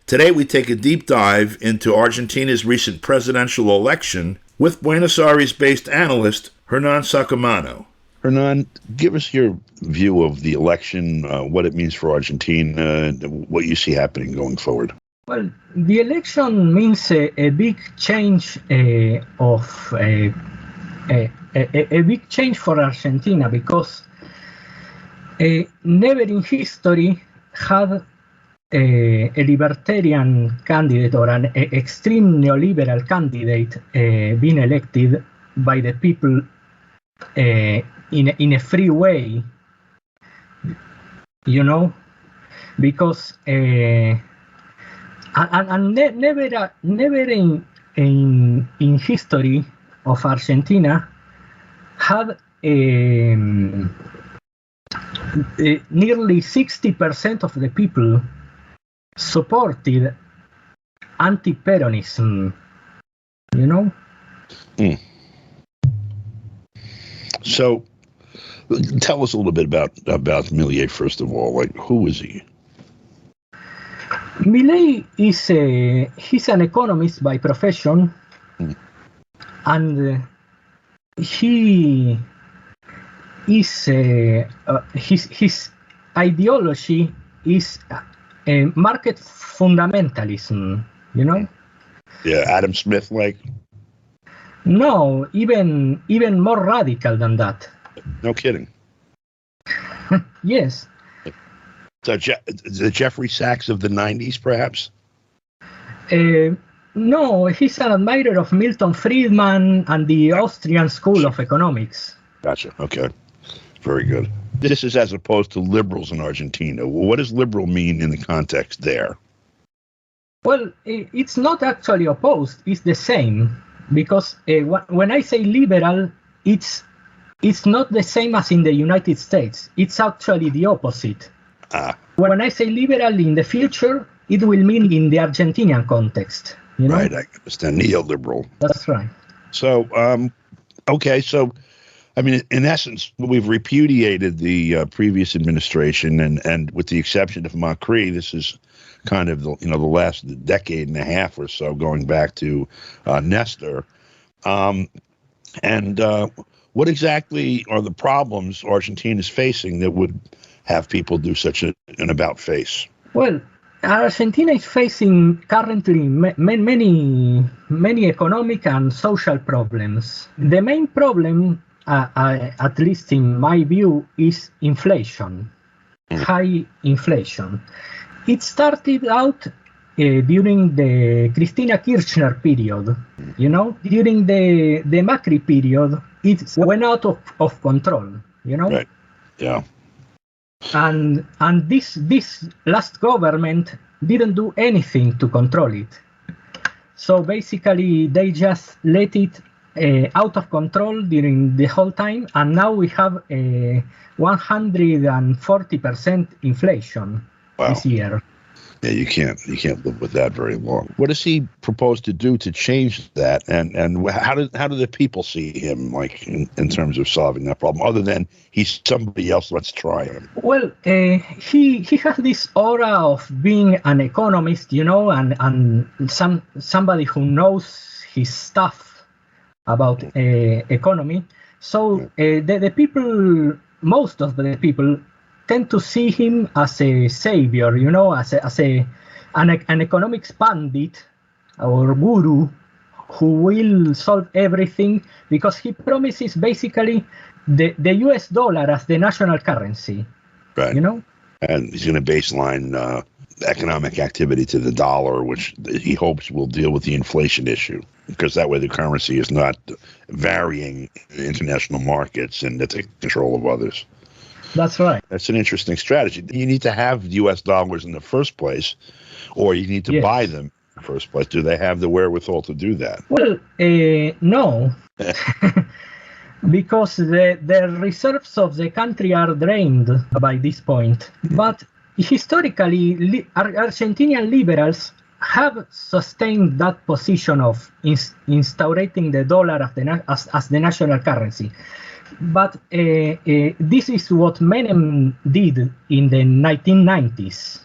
Today we take a deep dive into Argentina's recent presidential election with Buenos Aires-based analyst Hernan Sacco. Hernan, give us your view of the election, what it means for Argentina, what you see happening going forward. Well, the election means a big change a big change for Argentina, because never in history had a libertarian candidate or an extreme neoliberal candidate been elected by the people in a free way, because never in history of Argentina had nearly 60% of the people supported anti-Peronism, So, tell us a little bit about Milei, first of all. Like, who is he? Milei he's an economist by profession, and he is his ideology is market fundamentalism, Yeah, Adam Smith, like? No, even more radical than that. No kidding. Yes. So the Jeffrey Sachs of the 90s, perhaps? No, he's an admirer of Milton Friedman and the Austrian School of Economics. Gotcha. Okay. Very good. This is as opposed to liberals in Argentina. What does liberal mean in the context there? Well, it's not actually opposed. It's the same. Because when I say liberal, it's not the same as in the United States. It's actually the opposite. When I say liberal in the future, it will mean in the Argentinian context. Right, I understand. Neoliberal. That's right. So, okay, so, I mean, in essence, we've repudiated the previous administration, and with the exception of Macri, this is kind of the last decade and a half or so, going back to Nestor. What exactly are the problems Argentina is facing that would have people do such an about face? Well, Argentina is facing currently many economic and social problems. The main problem, at least in my view, is inflation, high inflation. It started out during the Cristina Kirchner period. During the Macri period, it went out of control. Right. Yeah. And this last government didn't do anything to control it. So basically, they just let it out of control during the whole time, and now we have a 140% inflation. Wow. This year. Yeah, you can't live with that very long. What does he propose to do to change that, and how do the people see him, like in terms of solving that problem, other than he's somebody else, let's try him? Well, he has this aura of being an economist, and somebody who knows his stuff about economy. So the people, most of the people, tend to see him as a savior, as an economics pandit or guru who will solve everything, because he promises basically the US dollar as the national currency. Right. And he's going to baseline economic activity to the dollar, which he hopes will deal with the inflation issue, because that way the currency is not varying in international markets and it's in control of others. That's right. That's an interesting strategy. You need to have U.S. dollars in the first place, or you need to buy them in the first place. Do they have the wherewithal to do that? Well, no, because the reserves of the country are drained by this point. But historically, Argentinian liberals have sustained that position of instaurating the dollar as the national currency. But this is what Menem did in the 1990s.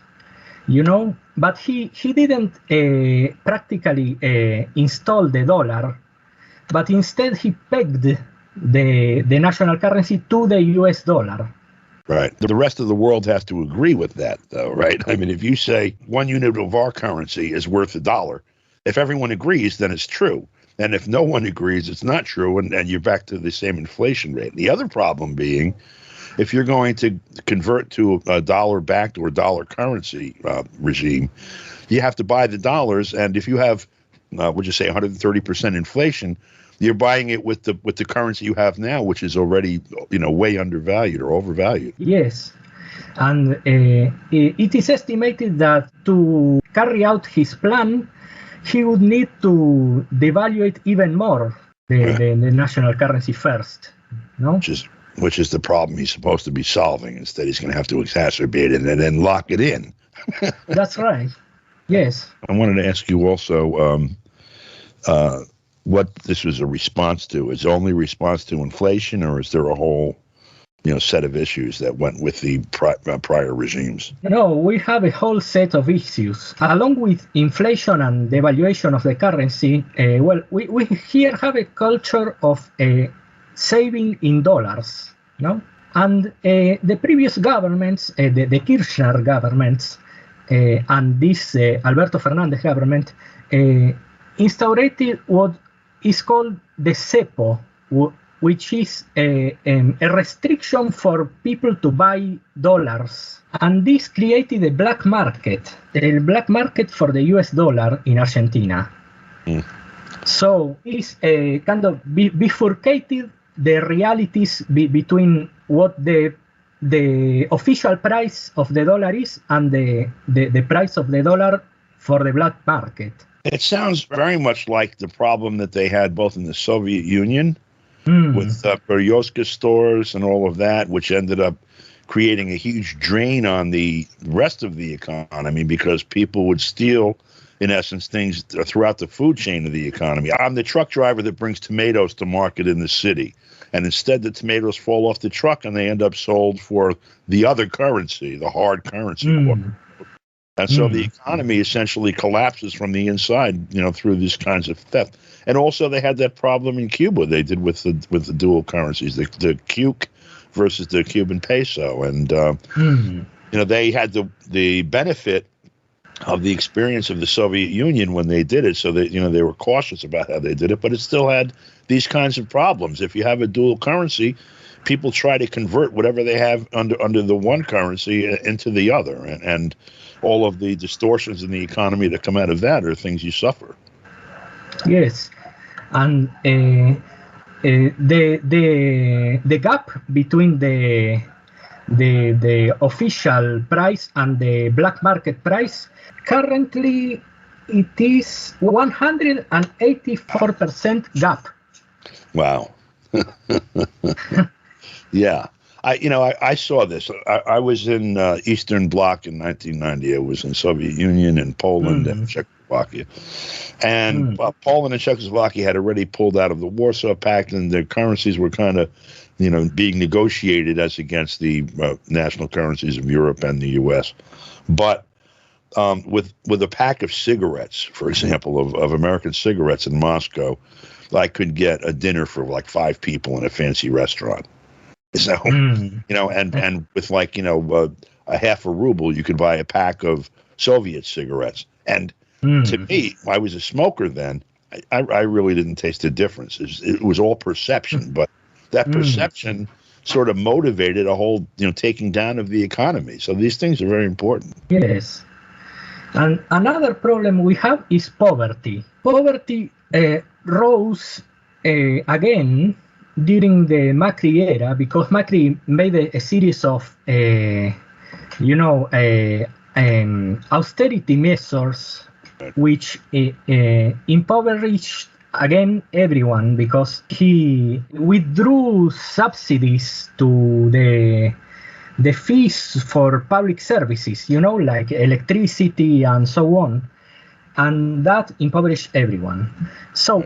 but he didn't practically install the dollar, but instead he pegged the national currency to the US dollar. Right. The rest of the world has to agree with that, though, right? I mean, if you say 1 unit of our currency is worth $1, if everyone agrees, then it's true. And if no one agrees, it's not true, and you're back to the same inflation rate. The other problem being, if you're going to convert to a dollar-backed or dollar currency regime, you have to buy the dollars, and if you have, would you say, 130% inflation, you're buying it with the currency you have now, which is already, way undervalued or overvalued. Yes, and it is estimated that to carry out his plan, he would need to devaluate even more the national currency first, no? Which is the problem he's supposed to be solving. Instead, he's going to have to exacerbate it and then lock it in. That's right. Yes. I wanted to ask you also what this was a response to. Is it only response to inflation, or is there a whole set of issues that went with the prior regimes? No, we have a whole set of issues. Along with inflation and devaluation of the currency, we here have a culture of saving in dollars, no? And the previous governments, the Kirchner governments, and this Alberto Fernandez government, instaurated what is called the cepo, which is a restriction for people to buy dollars. And this created a black market for the US dollar in Argentina. Mm. So it's kind of bifurcated the realities between what the official price of the dollar is and the price of the dollar for the black market. It sounds very much like the problem that they had both in the Soviet Union with Berioska stores and all of that, which ended up creating a huge drain on the rest of the economy because people would steal, in essence, things throughout the food chain of the economy. I'm the truck driver that brings tomatoes to market in the city, and instead the tomatoes fall off the truck and they end up sold for the other currency, the hard currency. And so the economy essentially collapses from the inside, through these kinds of theft. And also they had that problem in Cuba they did with the dual currencies, the cuque versus the Cuban peso. And, they had the benefit of the experience of the Soviet Union when they did it. So that, they were cautious about how they did it, but it still had these kinds of problems. If you have a dual currency, people try to convert whatever they have under the one currency into the other. And all of the distortions in the economy that come out of that are things you suffer. Yes, and the gap between the official price and the black market price, currently it is 184% gap. Wow. Yeah. I saw this. I was in Eastern Bloc in 1990. I was in Soviet Union and Poland and Czechoslovakia. And Poland and Czechoslovakia had already pulled out of the Warsaw Pact, and their currencies were kind of, being negotiated as against the national currencies of Europe and the U.S. But with a pack of cigarettes, for example, of American cigarettes in Moscow, I could get a dinner for like 5 people in a fancy restaurant. So, and with a half a ruble, you could buy a pack of Soviet cigarettes. And to me, I was a smoker then. I really didn't taste the difference. It was all perception, but that perception sort of motivated a whole, taking down of the economy. So these things are very important. Yes. And another problem we have is poverty. Poverty rose again during the Macri era, because Macri made a series of, austerity measures, which impoverished again everyone, because he withdrew subsidies to the fees for public services, like electricity and so on, and that impoverished everyone. So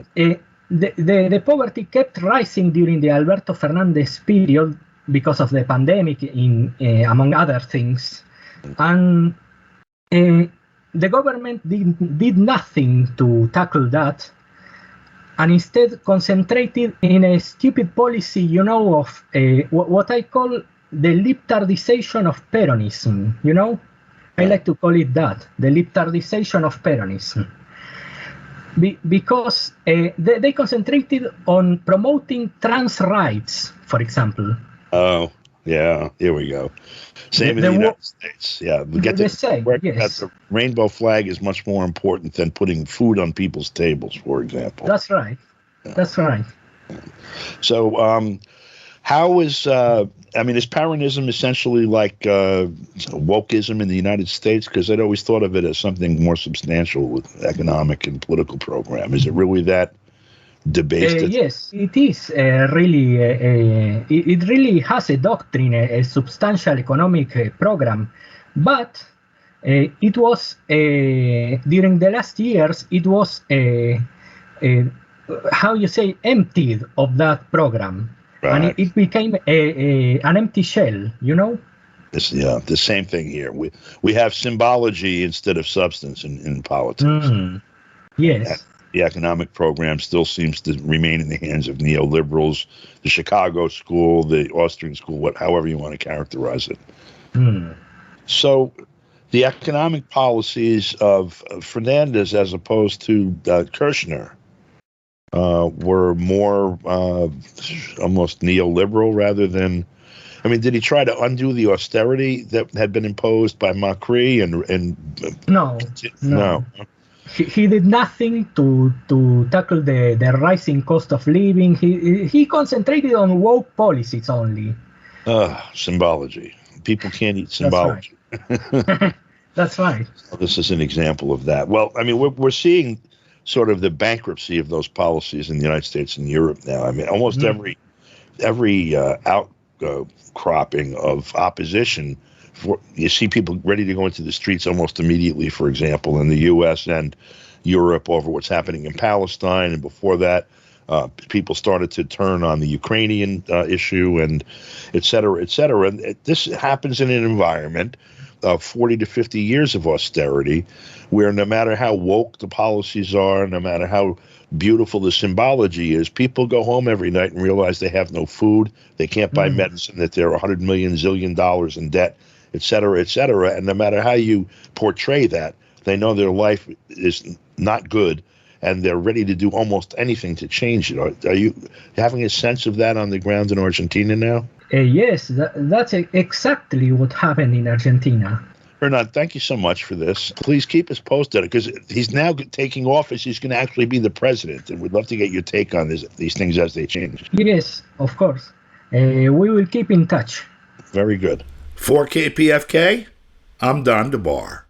the poverty kept rising during the Alberto Fernandez period because of the pandemic, among other things. And the government did nothing to tackle that, and instead concentrated in a stupid policy, of what I call the libertardization of Peronism, I like to call it that, the libertardization of Peronism. Because they concentrated on promoting trans rights, for example. Oh, yeah, here we go. Same in the United States. Yeah, the same, yes. The rainbow flag is much more important than putting food on people's tables, for example. That's right. Yeah. That's right. So, how is Peronism essentially like wokeism in the United States? Because I'd always thought of it as something more substantial with economic and political program. Is it really that debased? Yes, it is really. It really has a doctrine, a substantial economic program, but it was during the last years. It was emptied of that program. Right. And it became an empty shell, The same thing here. We have symbology instead of substance in politics. Yes. And the economic program still seems to remain in the hands of neoliberals, the Chicago school, the Austrian school, however you want to characterize it. So the economic policies of Fernandez as opposed to Kirchner were more almost neoliberal rather than, did he try to undo the austerity that had been imposed by Macri and No. He did nothing to tackle the rising cost of living. He concentrated on woke policies only. Symbology. People can't eat symbology. That's right. That's right. This is an example of that. Well, we're seeing sort of the bankruptcy of those policies in the United States and Europe now. Almost every outcropping of opposition, you see people ready to go into the streets almost immediately, for example, in the U.S. and Europe over what's happening in Palestine. And before that, people started to turn on the Ukrainian issue and et cetera, et cetera. And this happens in an environment of 40 to 50 years of austerity, where no matter how woke the policies are, no matter how beautiful the symbology is, people go home every night and realize they have no food, they can't buy medicine, that they're $100 million zillion in debt, et cetera, et cetera. And no matter how you portray that, they know their life is not good, and they're ready to do almost anything to change it. Are you having a sense of that on the ground in Argentina now? Yes, that's exactly what happened in Argentina. Hernan, thank you so much for this. Please keep us posted, because he's now taking office. He's going to actually be the president, and we'd love to get your take on these things as they change. Yes, of course. We will keep in touch. Very good. For KPFK, I'm Don DeBar.